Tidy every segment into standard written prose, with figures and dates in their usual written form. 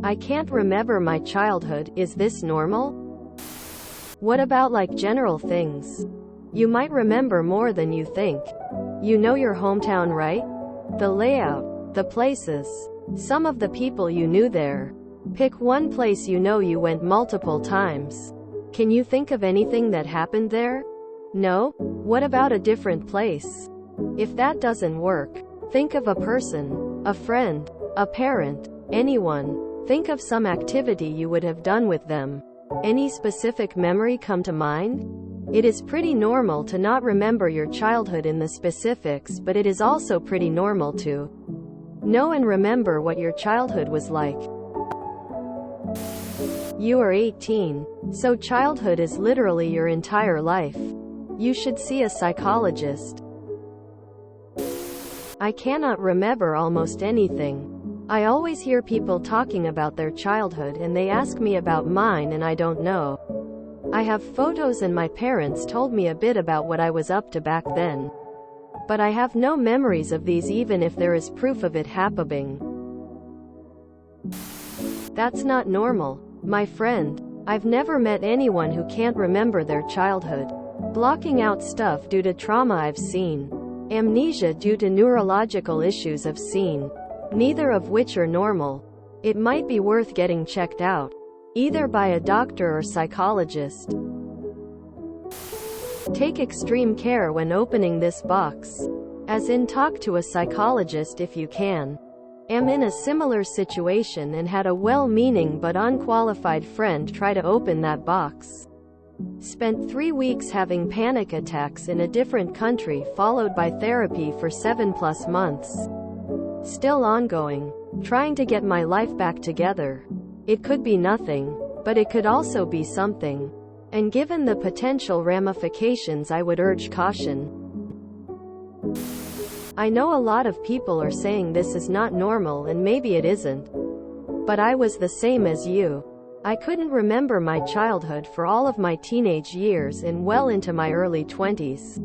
I can't remember my childhood. Is this normal? What about like general things? You might remember more than you think. You know your hometown, right? The layout, the places, some of the people you knew there. Pick one place you know you went multiple times. Can you think of anything that happened there? No? What about a different place? If that doesn't work, think of a person, a friend, a parent, anyone. Think of some activity you would have done with them. Any specific memory come to mind? It is pretty normal to not remember your childhood in the specifics, but it is also pretty normal to know and remember what your childhood was like. You are 18, so childhood is literally your entire life. You should see a psychologist. I cannot remember almost anything. I always hear people talking about their childhood and they ask me about mine and I don't know. I have photos and my parents told me a bit about what I was up to back then. But I have no memories of these even if there is proof of it happening. That's not normal, my friend. I've never met anyone who can't remember their childhood. Blocking out stuff due to trauma I've seen. Amnesia due to neurological issues I've seen. Neither of which are normal. It might be worth getting checked out, either by a doctor or psychologist. Take extreme care when opening this box. As in, talk to a psychologist if you can. Am in a similar situation and had a well-meaning but unqualified friend try to open that box. Spent 3 weeks having panic attacks in a different country followed by therapy for 7+ months. Still ongoing. Trying to get my life back together. It could be nothing, but it could also be something. And given the potential ramifications, I would urge caution. I know a lot of people are saying this is not normal and maybe it isn't. But I was the same as you. I couldn't remember my childhood for all of my teenage years and well into my early 20s.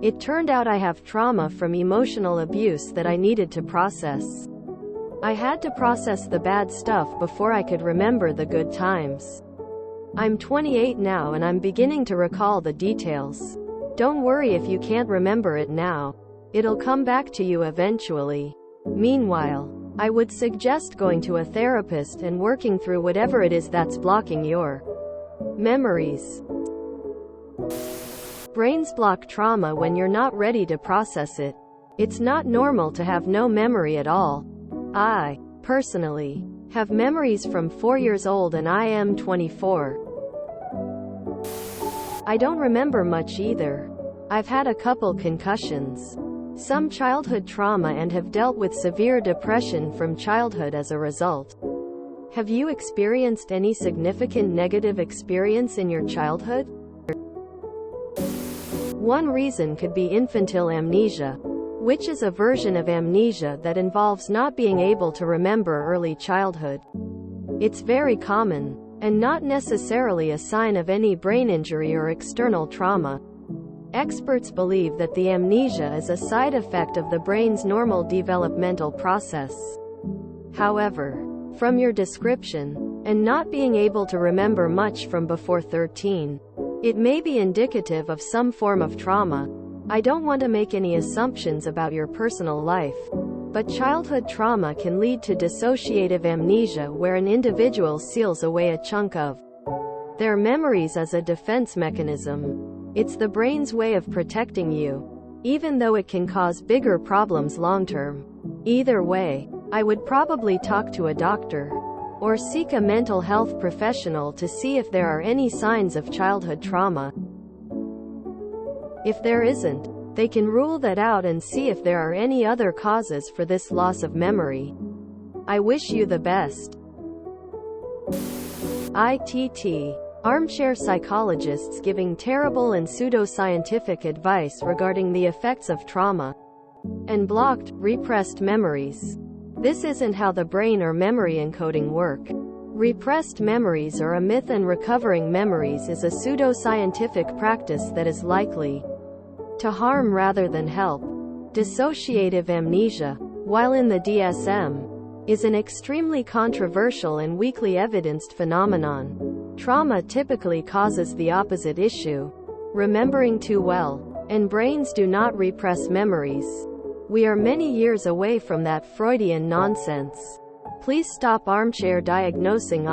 It turned out I have trauma from emotional abuse that I needed to process. I had to process the bad stuff before I could remember the good times. I'm 28 now and I'm beginning to recall the details. Don't worry if you can't remember it now. It'll come back to you eventually. Meanwhile, I would suggest going to a therapist and working through whatever it is that's blocking your memories. Brains block trauma when you're not ready to process it. It's not normal to have no memory at all. I, personally, have memories from 4 years old and I am 24. I don't remember much either. I've had a couple concussions, some childhood trauma, and have dealt with severe depression from childhood as a result. Have you experienced any significant negative experience in your childhood? One reason could be infantile amnesia, which is a version of amnesia that involves not being able to remember early childhood. It's very common, and not necessarily a sign of any brain injury or external trauma. Experts believe that the amnesia is a side effect of the brain's normal developmental process. However, from your description, and not being able to remember much from before 13, it may be indicative of some form of trauma. I don't want to make any assumptions about your personal life, but childhood trauma can lead to dissociative amnesia, where an individual seals away a chunk of their memories as a defense mechanism. It's the brain's way of protecting you, even though it can cause bigger problems long-term. Either way, I would probably talk to a doctor or seek a mental health professional to see if there are any signs of childhood trauma. If there isn't, they can rule that out and see if there are any other causes for this loss of memory. I wish you the best. ITT. Armchair psychologists giving terrible and pseudoscientific advice regarding the effects of trauma and blocked, repressed memories. This isn't how the brain or memory encoding work. Repressed memories are a myth, and recovering memories is a pseudoscientific practice that is likely to harm rather than help. Dissociative amnesia. While in the DSM, is an extremely controversial and weakly evidenced phenomenon. Trauma typically causes the opposite issue, remembering too well, and brains do not repress memories. We are many years away from that Freudian nonsense. Please stop armchair diagnosing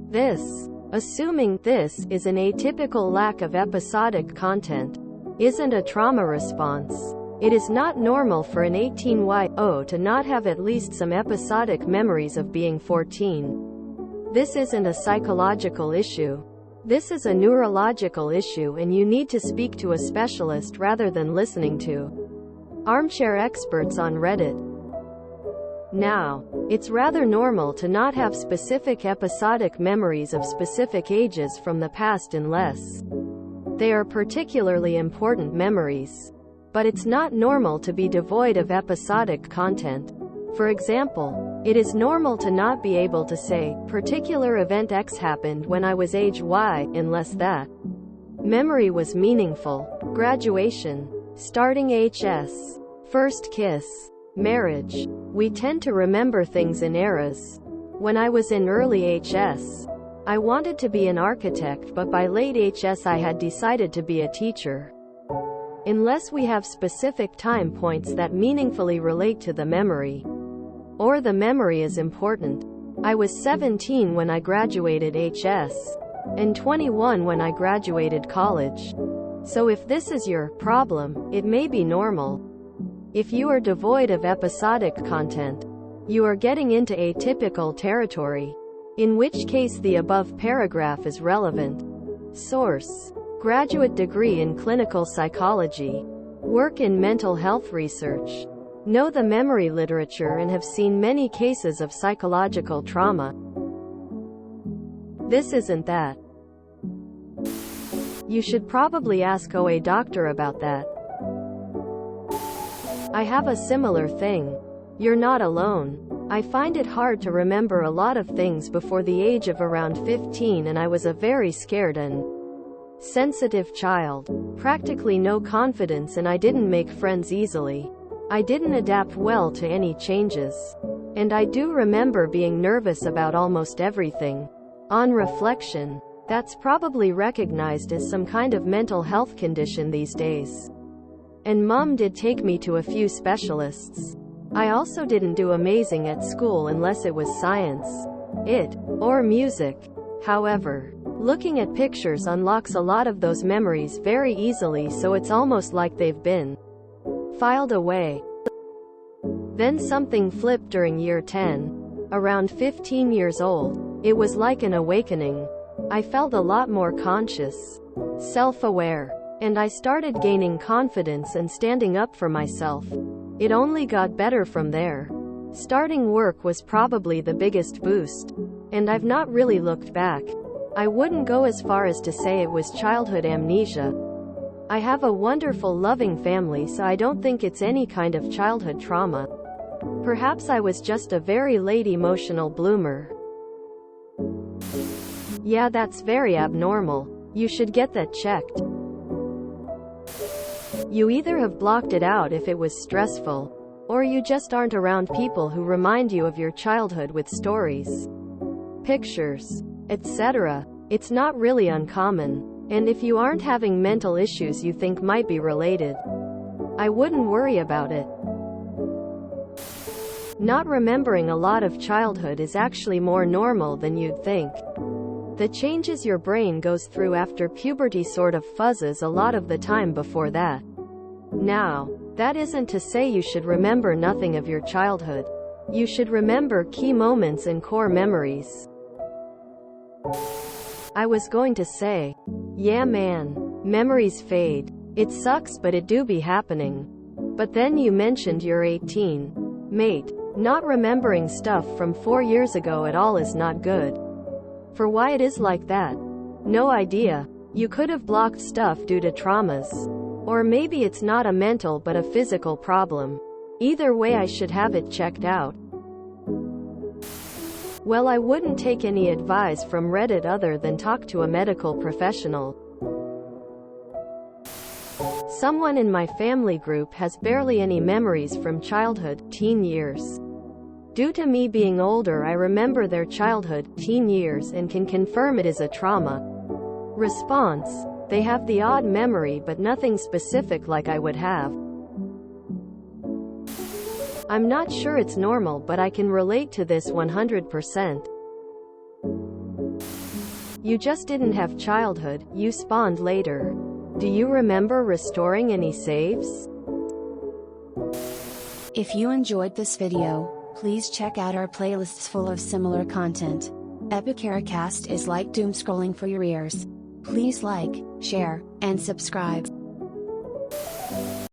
this. Assuming this is an atypical lack of episodic content isn't a trauma response. It is not normal for an 18-year-old to not have at least some episodic memories of being 14. This isn't a psychological issue. This is a neurological issue, and you need to speak to a specialist rather than listening to armchair experts on Reddit. Now, it's rather normal to not have specific episodic memories of specific ages from the past unless they are particularly important memories. But it's not normal to be devoid of episodic content. For example, it is normal to not be able to say, particular event X happened when I was age Y, unless that memory was meaningful. Graduation, starting HS, first kiss, marriage. We tend to remember things in eras. When I was in early HS, I wanted to be an architect, but by late HS I had decided to be a teacher. Unless we have specific time points that meaningfully relate to the memory, or the memory is important. I was 17 when I graduated HS, and 21 when I graduated college. So if this is your problem, it may be normal. If you are devoid of episodic content, you are getting into atypical territory, in which case the above paragraph is relevant. Source: graduate degree in clinical psychology. Work in mental health research. Know the memory literature and have seen many cases of psychological trauma. This isn't that. You should probably ask a doctor about that. I have a similar thing. You're not alone. I find it hard to remember a lot of things before the age of around 15, and I was a very scared and sensitive child. Practically no confidence, and I didn't make friends easily. I didn't adapt well to any changes. And I do remember being nervous about almost everything. On reflection, that's probably recognized as some kind of mental health condition these days. And Mom did take me to a few specialists. I also didn't do amazing at school unless it was science, or music. However, looking at pictures unlocks a lot of those memories very easily, so it's almost like they've been filed away. Then something flipped during year 10. Around 15 years old, it was like an awakening. I felt a lot more conscious, self-aware, and I started gaining confidence and standing up for myself. It only got better from there. Starting work was probably the biggest boost, and I've not really looked back. I wouldn't go as far as to say it was childhood amnesia. I have a wonderful, loving family, so I don't think it's any kind of childhood trauma. Perhaps I was just a very late emotional bloomer. Yeah, that's very abnormal. You should get that checked. You either have blocked it out if it was stressful, or you just aren't around people who remind you of your childhood with stories, pictures, etc. It's not really uncommon, and if you aren't having mental issues you think might be related, I wouldn't worry about it. Not remembering a lot of childhood is actually more normal than you'd think. The changes your brain goes through after puberty sort of fuzzes a lot of the time before that. Now, that isn't to say you should remember nothing of your childhood. You should remember key moments and core memories. I was going to say, yeah man, memories fade. It sucks, but it do be happening. But then you mentioned you're 18. Mate, not remembering stuff from 4 years ago at all is not good. For why it is like that? No idea. You could have blocked stuff due to traumas. Or maybe it's not a mental but a physical problem. Either way, I should have it checked out. Well, I wouldn't take any advice from Reddit other than talk to a medical professional. Someone in my family group has barely any memories from childhood, teen years. Due to me being older, I remember their childhood, teen years, and can confirm it is a trauma. Response: they have the odd memory but nothing specific like I would have. I'm not sure it's normal, but I can relate to this 100%. You just didn't have childhood, you spawned later. Do you remember restoring any saves? If you enjoyed this video, please check out our playlists full of similar content. TooAfraidToAsk is like doom scrolling for your ears. Please like, share, and subscribe.